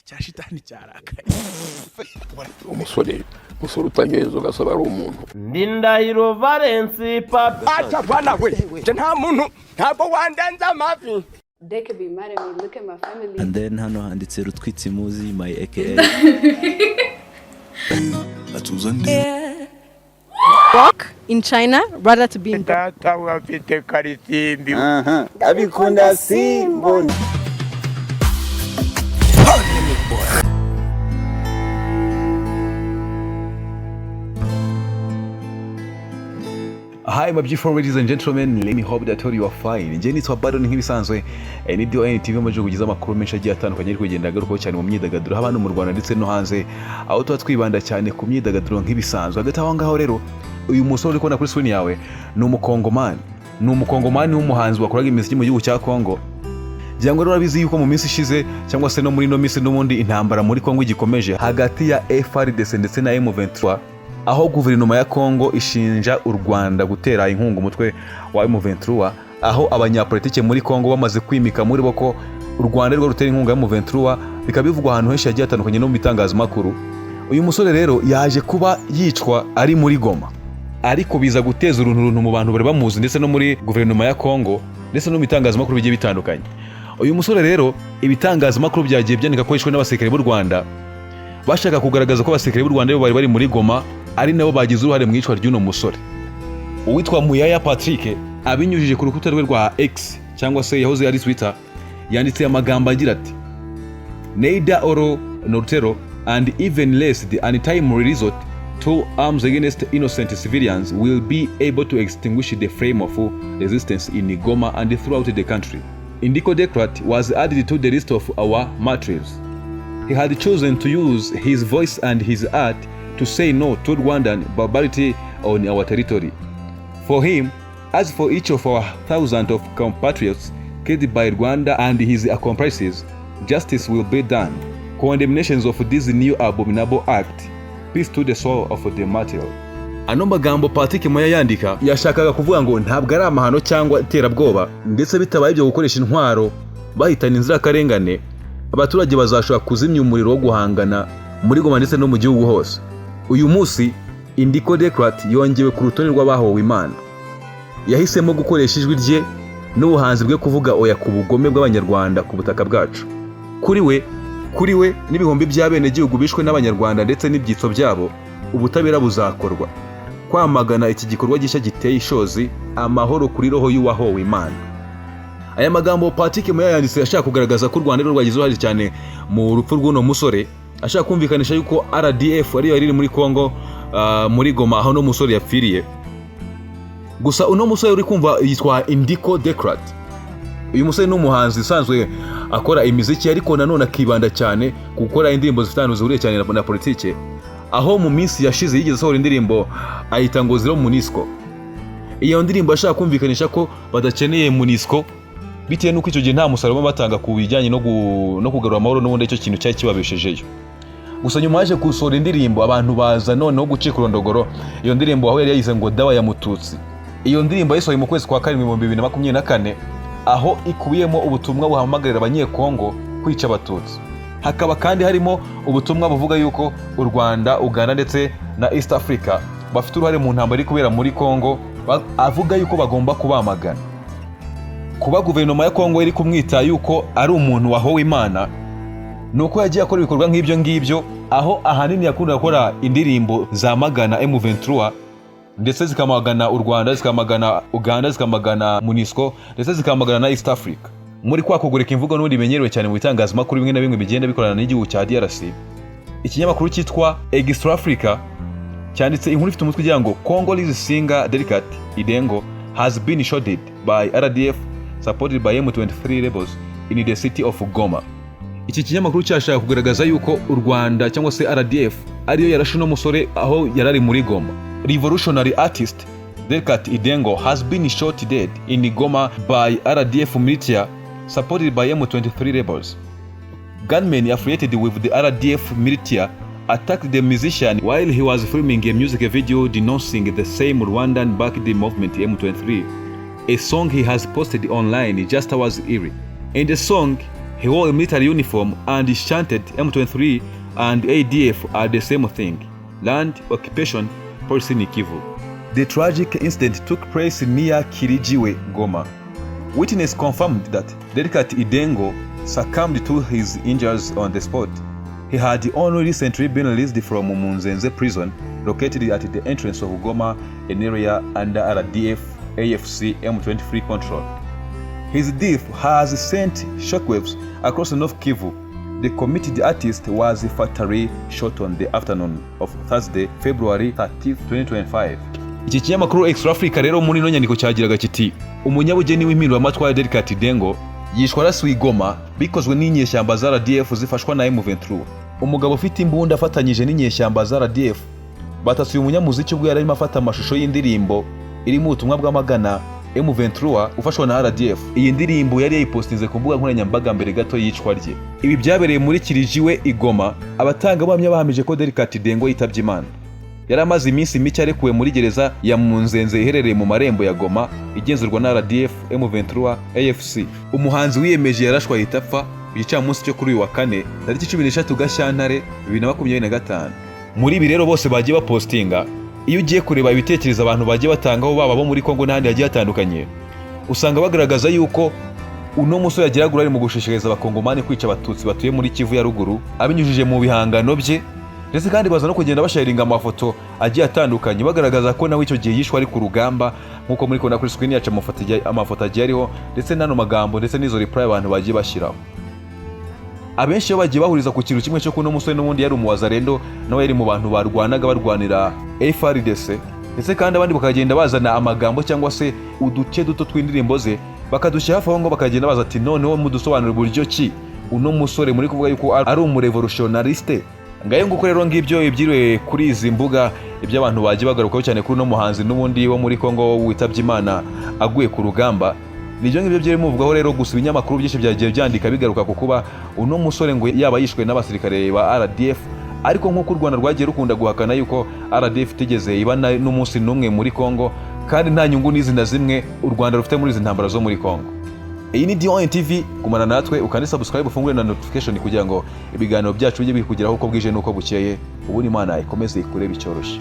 cya shitani cyarakaye. Umusore utanyezo ugasaba ari umuntu. Ndindahiro Valence Papa. Acha bana we. Nta muntu ntabwo wandanza amafi. They could be mad at me. Look at my family. And then hano handitse Rutwitsi Muzi my aka. Work in China rather to be in Tata wafite karisimbi. Abikunda simbo. Hi my beautiful ladies and gentlemen, let me hope that you are fine. Nje nitwa Baron nk'ibisanzwe nibyo NTV amaje kugiza amakuru menshi agiye atandukanye ari kugenda agarukaho cyane mu myidagaduro h'abantu mu Rwanda ndetse no hanze, aho tuba twibanda cyane ku myidagaduro nk'ibisanzwe. Hagati aho ngaho rero uyu musore uri kubona kuri screen yawe ni umukongomani w'umuhanzi wakoraga imiziki mu gihugu cya Kongo. Jango rero abizi yuko mu minsi ishize cyangwa se no muri no minsi n'ubundi intambara muri Kongo igikomeje hagati ya FARDC ndetse na M23, aho guverinoma ya Kongo ishinja u Rwanda gutera inkunga umutwe wa M23, aho abanyapolitike muri Kongo bamaze kwimika muri boko u Rwanda rwo rutera inkunga ya M23, bikabivugwa ahantu henshi hagiye atandukanye no mu bitangazamakuru. Uyu musore rero yaje kuba yicwa ari muri Goma, ariko biza guteza uruntu mu bantu bari bamuzi ndetse no muri guverinoma ya Kongo ndetse no mu bitangazamakuru bigiye bitandukanye. Uyu musore rero ibitangazamakuru byagiye byandika ko yishwe n'abasirikare b'u Rwanda, bashaka kugaragaza ko abasirikare b'u Rwanda bari muri Goma ari nabo bagize uruhare mu icwa ry'uno musore. Uwitwa Muyaya Patrick abinyujije ku rukuta rwe rwa X cyangwa se yahoze ari Twitter, yanditse amagambo agira ati neither oro nortero and even less the untimely resort to arms against innocent civilians will be able to extinguish the flame of resistance in Goma and throughout the country. Indiko Dekrat was added to the list of our martyrs. He had chosen to use his voice and his art to say no to Rwandan barbarity on our territory. For him, as for each of our thousands of compatriots killed by Rwanda and his accomplices, justice will be done. Condemnations of this new abominable act. Peace to the soul of the martyr. Ano magambo Patrick Moya yandika yashakaga kuvuga ngo ntabwo ari amahano cyangwa iterabwoba, ndetse bitabaye byo gukoresha intwaro bahitana inzirakarengane, abaturage bazashobora kuzimya umuriro wo guhangana muri Goma ndetse no mu gihugu hose. Uyu munsi Indiko Dekrat yongewe ku rutonde rw'abahowe Imana. Yahisemo gukoresha ijwi rye n'ubuhanzi bwe kuvuga oya ku bugome bw'abanyarwanda ku butaka bwacu. Kuri we n'ibihumbi by'abene gihugu bishwe n'abanyarwanda ndetse n'ibyitso byabo, ubutabera buzakorwa. Kwamagana iki gikorwa gishya giteye ishozi, amahoro kuri roho y'uwahowe Imana. Aya magambo Patrick Moya yanditse ashaka kugaragaza ko u Rwanda rwagize uruhare cyane mu rupfu rw'uno musore, ashaka kumvikanisha yuko RDF ariyo yari muri Kongo muri Goma aho no musore yapfiriye. Gusa uno musore uri kumva yitwa Indiko Dekrat. Uyu musore n'umuhanzi usanzwe akora imiziki, ariko nanone akibanda cyane gukora indirimbo zifitanye zihuriye cyane na politike, aho mu minsi yashize yigeze asohora indirimbo ayita ngo Zero Munisco. Iyo ndirimbo ashaka kumvikanisha ko badakeneye Munisco bitewe nuko icyo gihe nta musaruro batanga ku bijyanye no kugarura amahoro n'ubundi icyo kintu cyari kibabeshejeyo. Gusa nyuma yaje gusohora indirimbo abantu baza noneho gucika urondogoro iyo ndirimbo aho yari yayize ngo Dawa ya Mututsi. Iyo ndirimbo yasohoye mu kwezi kwa karindwi 2024, aho ikubiyemo ubutumwa buhamagarira abanyekongo kwica abatutsi. Hakaba kandi harimo ubutumwa buvuga yuko u Rwanda, Uganda ndetse na East Africa bafite uruhare mu ntambara iri kubera muri Kongo, avuga yuko bagomba kubamagana. Kuba guverinoma ya Kongo iri kumwita yuko ari umuntu wahowe Imana, nuko yagiye akora ibikorwa nk'ibyo ngibyo, aho ahanini yakunda gukora indirimbo zamagana M23 ndetse zikamagana u Rwanda, zikamagana Uganda, zikamagana Munisco ndetse zikamagana na East Africa. Muri kwa kugurika imvugo n'ubundi bimenyerewe cyane mu bitangazamakuru bimwe na bimwe bigenda bikorana n'igihugu cya DRC. Ikinyamakuru cyitwa Extra Africa cyanditse inkuru ifite umutwe ugira ngo Congolese singer Delicate Idengo has been shot by RDF supported by M23 rebels in the city of Goma. Iki kinyamakuru cyashaka kugaragaza yuko u Rwanda cyangwa se RDF ariyo yarashe no musore aho yarari muri Goma. Revolutionary artist Delicate Idengo has been shot dead in Goma by RDF militia supported by M23 rebels. Gunmen affiliated with the RDF militia attacked the musician while he was filming a music video denouncing the same Rwandan-backed movement M23, a song he has posted online just hours earlier. In the song, He wore a military uniform and chanted M23 and ADF are the same thing. Land occupation policy in Kivu. The tragic incident took place near Kirijiwe, Goma. Witness confirmed that Delicate Idengo succumbed to his injuries on the spot. He had only recently been released from Munzenze prison, located at the entrance of Goma, an area under RDF AFC M23 control. His death has sent shockwaves across North Kivu. The committed artist was fatally shot on the afternoon of Thursday, February 30, 2025. Iki kinyamakuru Extra Africa rero muri no nyandiko cyagiraga kiti umunyabugeni w'impinduramatwara Delicate Idengo yishwa arasuye Goma bikozwe n'inyeshyamba za RDF zifashwa na M23. Umugabo ufite imbunda afatanyije n'inyeshyamba za RDF batasuye umunyamuziki ubwo yari arimo afata amashusho y'indirimbo irimo ubutumwa bw'amagana M23 ufashwa na RDF. Iyi ndirimbo yari yayipostinze ku mbuga nkoranyambaga mbere gato yicwa rye. Ibi byabereye muri Kirijiwe Igoma. Abatangabuhamya bahamije ko Delicate Idengo yitabye Imana. Yari amaze iminsi mike arekuwe muri gereza ya Munzenze iherereye mu marembo ya Goma igenzurwa na RDF M23 AFC. Umuhanzi wiyemeje yarashwa ahita apfa ku gicamunsi cyo kuri uyu wa kane tariki 13 Gashyantare 2025. Muri ibi rero bose bagiye bapostinga, iyo ugiye kureba ibitekerezo abantu bagiye batangaho baba bo muri Kongo n'ahandi hagiye hatandukanye, usanga bagaragaza yuko uno musore yagiraga ari mu gushishikariza abakongomani kwica abatutsi batuye muri Kivu ya ruguru abinyujije mu bihangano bye, ndetse kandi baza no kugenda basharinga amafoto agiye atandukanye bagaragaza ko nawe icyo gihe yishwe ari ku rugamba nk'uko muri kona kuri screen yacu amafoto agiye ariho, ndetse n'ano magambo ndetse n'izo reply abantu bagiye bashyiraho. Abenshi bagiye bahuriza ku kintu kimwe cyo kuno musore n'ubundi yari umuwazarendo nawe yari mu bantu barwanaga barwanira FARDC, ndetse kandi abandi bakagenda bazana amagambo cyangwa se uduce duto tw'indirimbo ze bakadushyira hafi aho ngo bakagenda baza ati noneho mudusobanurira uburyo ki uno musore muri kuvuga yuko ari umurevolutionaliste. Ngaye nguko rero ngibyo ibyiriwe kuri izi mbuga ibyo abantu bagiye bagarukaho cyane kuri no muhanzi n'ubundi wo muri Kongo witabye Imana aguye ku rugamba. Nibyo ngibyo byari muvugaho rero, gusa ibinyamakuru byinshi byagiye byandika bigaruka ku kuba uno musore ngo yaba yishwe n'abasirikare ba RDF, ariko nk'uko u Rwanda rwagiye rukunda guhakana yuko RDF itigeze iba n'umunsi n'umwe muri Kongo, kandi nta nyungu n'izi na zimwe u Rwanda rufite muri izi ntambara zo muri Kongo. Iyi ni D1 TV, gumana natwe ukandi subscribe ufungure na notification kugira ngo ibiganiro byacu bijye bikugeraho uko bwije n'uko bukeye. Ubu ni Imana ikomeze ikurebe icyoroshye.